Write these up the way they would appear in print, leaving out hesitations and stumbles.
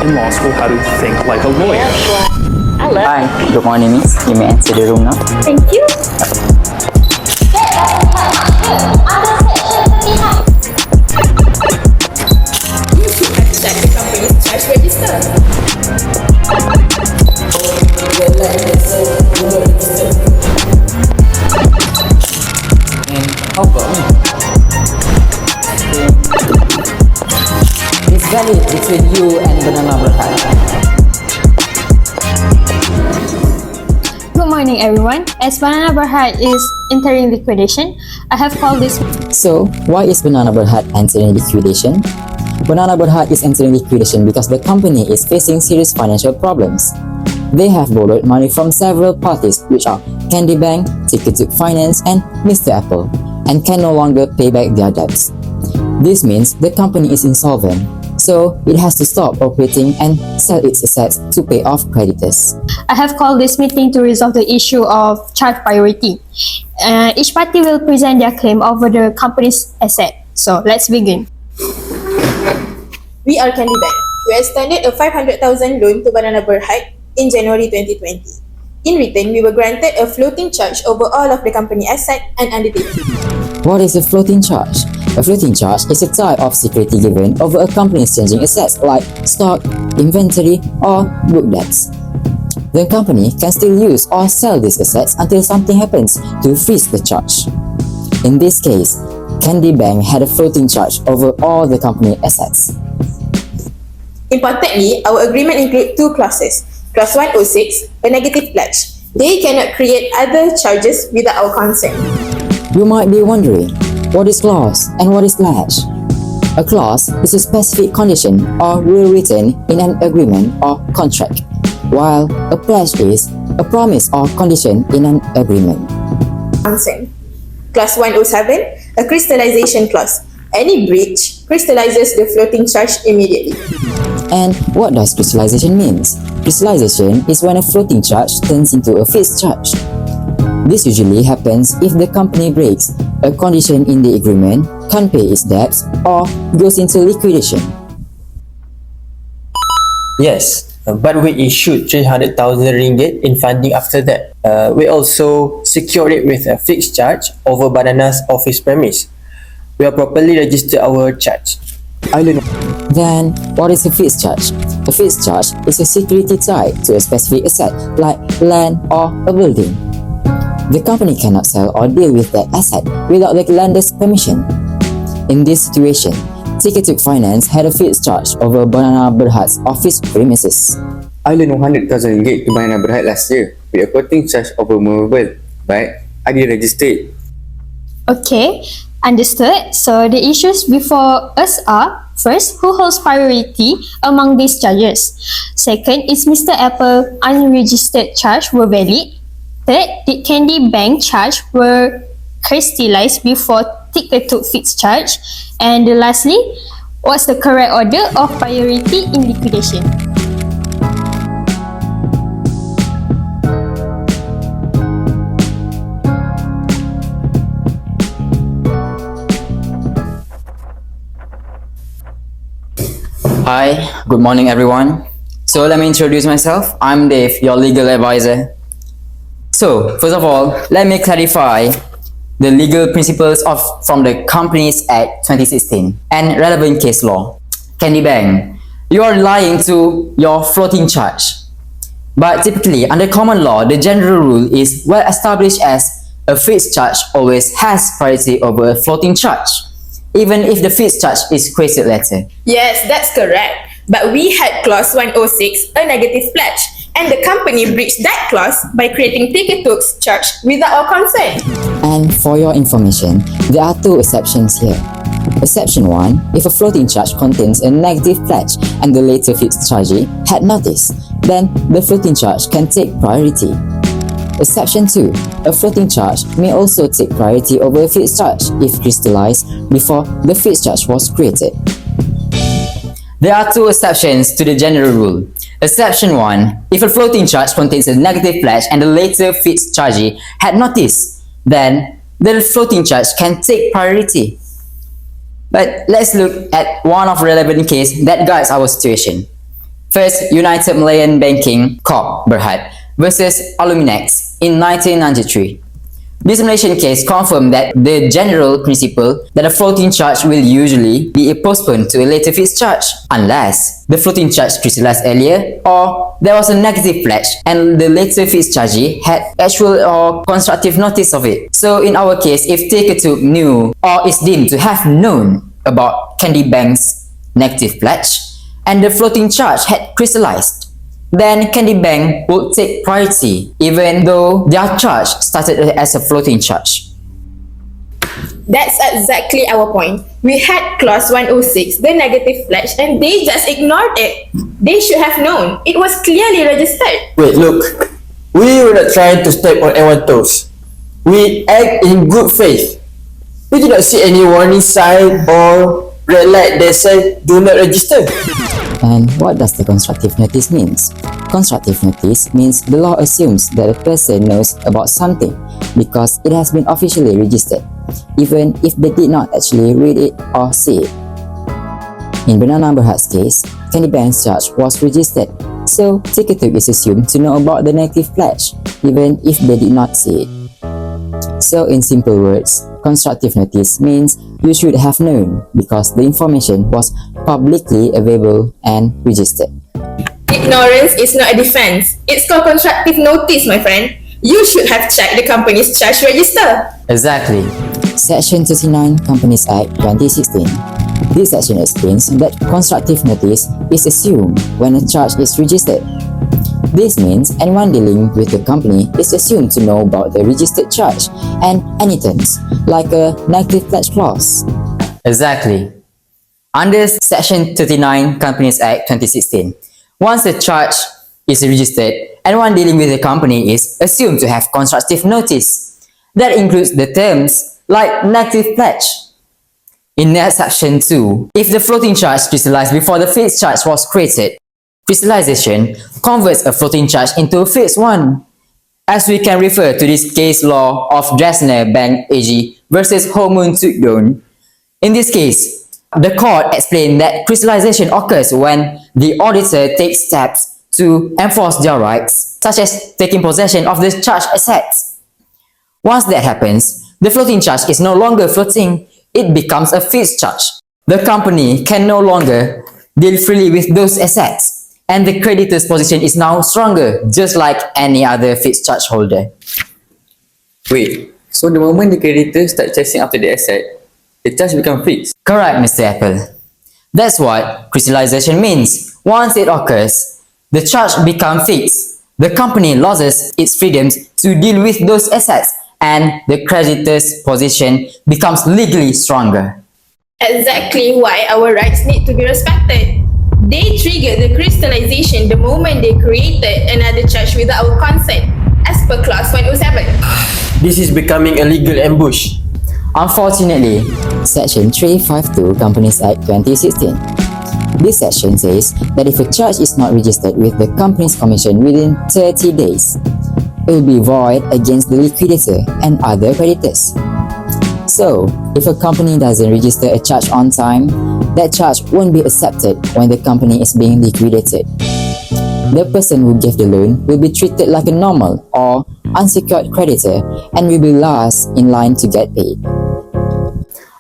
in law school how to think like a lawyer. Hi, good morning, miss. You may enter the room now. Thank you. You should have checked the company's cash register. And how about me? It's valid between you and Banana Berhad. Good morning, everyone. As Banana Berhad is entering liquidation, I have called this. So, why is Banana Berhad entering liquidation? Banana Berhad is entering liquidation because the company is facing serious financial problems. They have borrowed money from several parties, which are Candy Bank, Ticketuk Finance, and Mr. Apple, and can no longer pay back their debts. This means the company is insolvent, so it has to stop operating and sell its assets to pay off creditors. I have called this meeting to resolve the issue of charge priority. Each party will present their claim over the company's asset. So let's begin. We are Candy Bank. We extended a 500,000 loan to Banana Berhad in January 2020. In return, we were granted a floating charge over all of the company asset and undertaking. What is a floating charge? A floating charge is a type of security given over a company's changing assets like stock, inventory, or book debts. The company can still use or sell these assets until something happens to freeze the charge. In this case, Candy Bank had a floating charge over all the company assets. Importantly, our agreement includes two clauses. Clause 106, a negative pledge. They cannot create other charges without our consent. You might be wondering, what is clause and what is pledge? A clause is a specific condition or rule written in an agreement or contract, while a pledge is a promise or condition in an agreement. Consent. Clause 107, a crystallization clause. Any breach crystallizes the floating charge immediately. And what does crystallization means? Crystallization is when a floating charge turns into a fixed charge. This usually happens if the company breaks a condition in the agreement, can't pay its debts, or goes into liquidation. Yes, but we issued 300,000 ringgit in funding after that. We also secured it with a fixed charge over Banana's office premise. We have properly registered our charge. Then, what is a fixed charge? A fixed charge is a security tied to a specific asset like land or a building. The company cannot sell or deal with that asset without the lender's permission. In this situation, Ticketuk Finance had a fixed charge over Banana Berhad's office premises. I loaned 100,000 ringgit to Banana Berhad last year with a floating charge over movable, but I didn't register it. Okay, understood. So the issues before us are: first, who holds priority among these charges? Second, is Mr. Apple unregistered charge were valid? Third, did Candy Bank charge were crystallized before Ticketuk fixed charge? And lastly, what's the correct order of priority in liquidation? Hi, good morning everyone. So let me introduce myself. I'm Dave, your legal advisor. So, first of all, let me clarify the legal principles from the Companies Act 2016 and relevant case law. Candy Bank, you are lying to your floating charge. But typically, under common law, the general rule is well established as a fixed charge always has priority over a floating charge, even if the fixed charge is created later. Yes, that's correct. But we had clause 106, a negative pledge, and the company breached that clause by creating Ticketuk's charge without our consent. And for your information, there are two exceptions here. Exception 1, if a floating charge contains a negative pledge and the later fixed chargee had notice, then the floating charge can take priority. Exception 2, a floating charge may also take priority over a fixed charge if crystallized before the fixed charge was created. There are two exceptions to the general rule. Exception 1, if a floating charge contains a negative pledge and the later fixed chargee had notice, then the floating charge can take priority. But let's look at one of relevant case that guides our situation. First, United Malayan Banking Corp Berhad versus Aluminex in 1993. This Malaysian case confirmed that the general principle that a floating charge will usually be postponed to a later fixed charge unless the floating charge crystallized earlier or there was a negative pledge and the later fixed chargee had actual or constructive notice of it. So in our case, if taker 2 knew or is deemed to have known about Candy Bank's negative pledge and the floating charge had crystallized, then Candy Bank would take priority even though their charge started as a floating charge. That's exactly our point. We had clause 106, the negative pledge, and they just ignored it. They should have known. It was clearly registered. Wait, look. We were not trying to step on anyone's toes. We act in good faith. We did not see any warning sign or red light that said do not register. And what does the constructive notice means? Constructive notice means the law assumes that a person knows about something because it has been officially registered, even if they did not actually read it or see it. In Banana Berhad's case, Candy Bank's charge was registered, so taker 2 is assumed to know about the negative pledge, even if they did not see it. So in simple words, constructive notice means you should have known because the information was publicly available and registered. Ignorance is not a defense. It's called constructive notice, my friend. You should have checked the company's charge register. Exactly. Section 39 Companies Act 2016. This section explains that constructive notice is assumed when a charge is registered. This means anyone dealing with the company is assumed to know about the registered charge and any terms, like a negative pledge clause. Exactly. Under Section 39 Companies Act 2016, once the charge is registered, anyone dealing with the company is assumed to have constructive notice. That includes the terms like negative pledge. In that Section 2, if the floating charge crystallized before the fixed charge was created, crystallization converts a floating charge into a fixed one. As we can refer to this case law of Dresner Bank AG versus Homun Tudon. In this case, the court explained that crystallization occurs when the auditor takes steps to enforce their rights, such as taking possession of the charged assets. Once that happens, the floating charge is no longer floating, it becomes a fixed charge. The company can no longer deal freely with those assets, and the creditor's position is now stronger, just like any other fixed charge holder. Wait, so the moment the creditor start chasing after the asset, the charge become fixed? Correct, Mr. Apple. That's what crystallization means. Once it occurs, the charge becomes fixed. The company loses its freedoms to deal with those assets, and the creditor's position becomes legally stronger. Exactly why our rights need to be respected. They triggered the crystallization the moment they created another charge without our consent, as per clause 107. This is becoming a legal ambush. Unfortunately, Section 352 Companies Act 2016. This section says that if a charge is not registered with the company's commission within 30 days, it will be void against the liquidator and other creditors. So, if a company doesn't register a charge on time, that charge won't be accepted when the company is being liquidated. The person who gave the loan will be treated like a normal or unsecured creditor and will be last in line to get paid.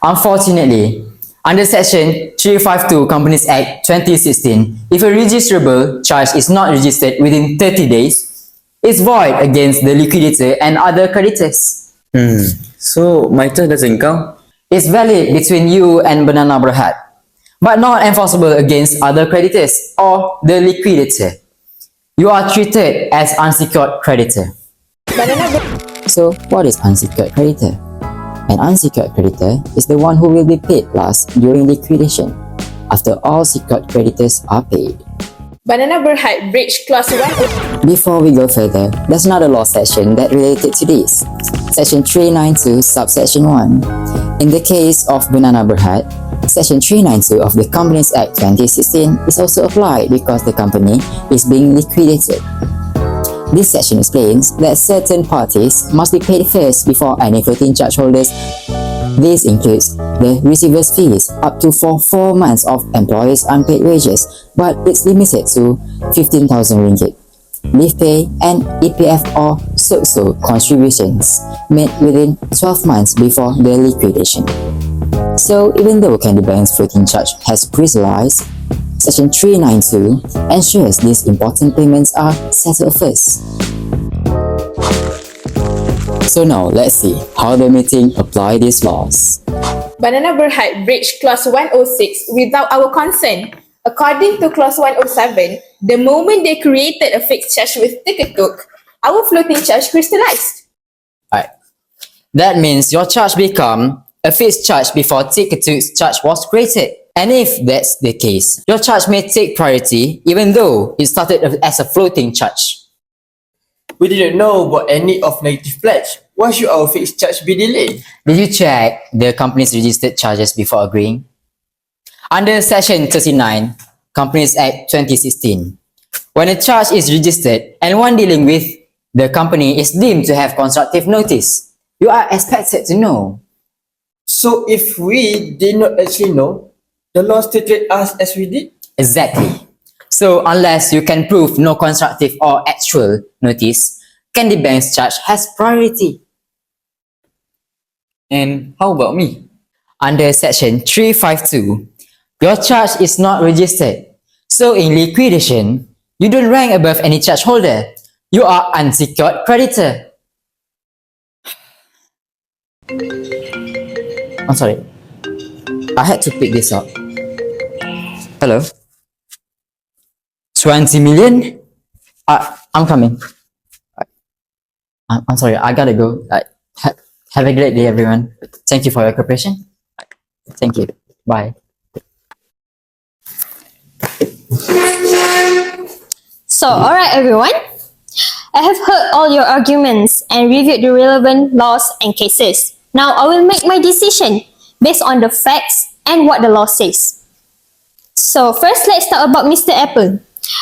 Unfortunately, under Section 352 Companies Act 2016, if a registrable charge is not registered within 30 days, it's void against the liquidator and other creditors. So my charge doesn't count? It's valid between you and Banana Berhad, but not enforceable against other creditors or the liquidator. You are treated as unsecured creditor. So what is unsecured creditor? An unsecured creditor is the one who will be paid last during liquidation, after all secured creditors are paid. Banana Berhad breached clause 1. Before we go further, there's another law section that related to this. Section 392 subsection 1. In the case of Banana Berhad, Section 392 of the Companies Act 2016 is also applied because the company is being liquidated. This section explains that certain parties must be paid first before any floating charge holders This includes the receiver's fees up to for 4 months of employer's unpaid wages, but it's limited to 15,000 ringgit. Leave pay and EPF or SOCSO contributions made within 12 months before the liquidation. So even though Candy Bank's floating charge has crystallized, Section 392 ensures these important payments are settled first. So now let's see how the meeting apply these laws. Banana Berhad breached Clause 106 without our consent. According to Clause 107, the moment they created a fixed charge with Tuk, our floating charge crystallized. Alright. That means your charge become a fixed charge before Tuk-Tuk's charge was created. And if that's the case, your charge may take priority even though it started as a floating charge. We didn't know about any of negative pledge. Why should our fixed charge be delayed? Did you check the company's registered charges before agreeing? Under Section 39, Companies Act 2016, when a charge is registered and one dealing with the company is deemed to have constructive notice, you are expected to know. So if we did not actually know, the law still treat us as we did? Exactly. So unless you can prove no constructive or actual notice, Candy Bank's charge has priority. And how about me? Under Section 352, your charge is not registered. So in liquidation, you don't rank above any charge holder. You are unsecured creditor. I'm sorry. I had to pick this up. Hello? 20 million? I'm coming. I'm sorry, I gotta go. Have a great day, everyone. Thank you for your cooperation. Thank you. Bye. So, alright everyone. I have heard all your arguments and reviewed the relevant laws and cases. Now I will make my decision based on the facts and what the law says. So first, let's talk about Mr. Apple.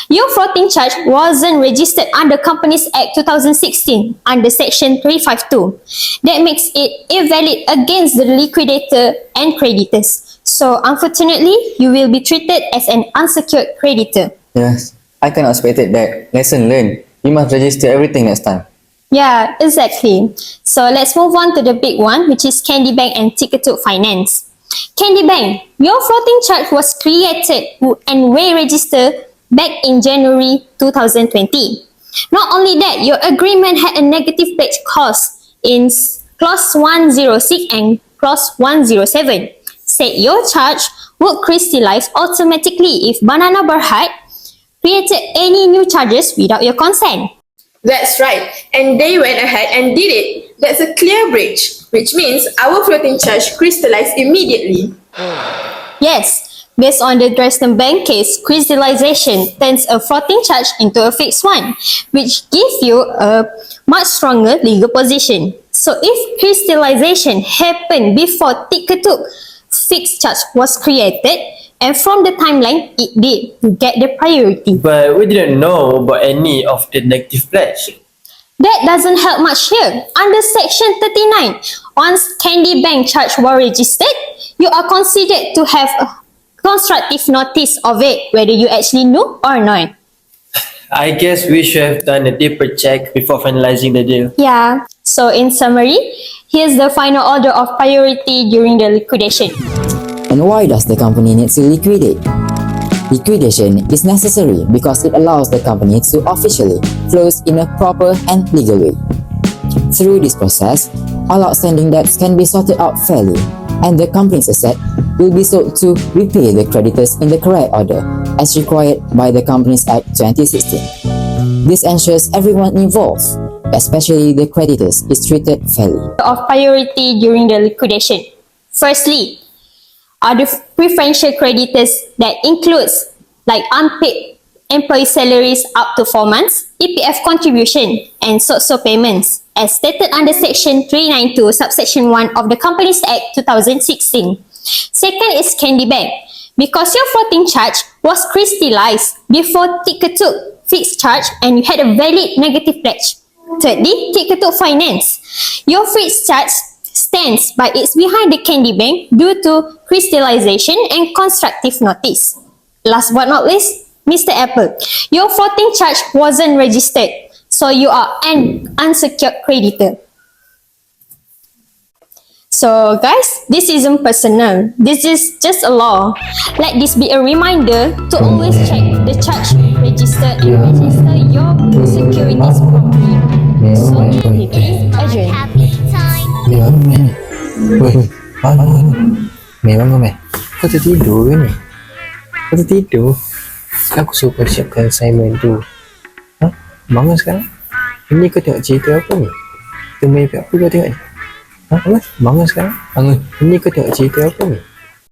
Your floating charge wasn't registered under Companies Act 2016 under Section 352. That makes it invalid against the liquidator and creditors. So unfortunately, you will be treated as an unsecured creditor. Yes, I cannot expect that. Lesson learned. You must register everything next time. Yeah, exactly. So let's move on to the big one, which is Candy Bank and Tuk Finance. Candy Bank, your floating charge was created and re-registered back in January 2020. Not only that, your agreement had a negative pledge clause in Clause 106 and Clause 107. Said your charge would crystallize automatically if Banana Berhad created any new charges without your consent. That's right, and they went ahead and did it. That's a clear breach, which means our floating charge crystallized immediately. Yes, based on the Dresden Bank case, crystallization turns a floating charge into a fixed one, which gives you a much stronger legal position. So if crystallization happened before Tuk fixed charge was created, and from the timeline, it did to get the priority. But we didn't know about any of the negative pledge. That doesn't help much here. Under Section 39, once Candy Bank charge was registered, you are considered to have a constructive notice of it, whether you actually knew or not. I guess we should have done a deeper check before finalizing the deal. Yeah. So in summary, here's the final order of priority during the liquidation. And why does the company need to liquidate? Liquidation is necessary because it allows the company to officially close in a proper and legal way. Through this process, all outstanding debts can be sorted out fairly, and the company's asset will be sold to repay the creditors in the correct order, as required by the Companies Act 2016. This ensures everyone involved, especially the creditors, is treated fairly. Of priority during the liquidation. Firstly, are the preferential creditors that includes like unpaid employee salaries up to 4 months, EPF contribution, and SOCSO payments, as stated under Section 392, subsection 1 of the Companies Act 2016. Second is Candy Bank. Because your floating charge was crystallized before Tuk fixed charge and you had a valid negative pledge. Thirdly, Tuk Finance. Your fixed charge stands by its behind the candy bank due to crystallization and constructive notice. Last but not least, Mr. Apple, your floating charge wasn't registered, so you are an unsecured creditor. So guys, this isn't personal. This is just a law. Let this be a reminder to always check the charge register and register your securities properly. So, meeting adjourned. Mei bangun Mei. Woi, bangun. Mei bangun Mei. Kau tertidur ke ni? Kau tertidur? Aku suruh kau siapkan assignment tu. Ha? Bangun sekarang. Ini kau tengok cerita apa ni? Itu Mei apa kau tengok ni? Ha? Bangun sekarang. Bangun. Ini kau tengok cerita apa ni?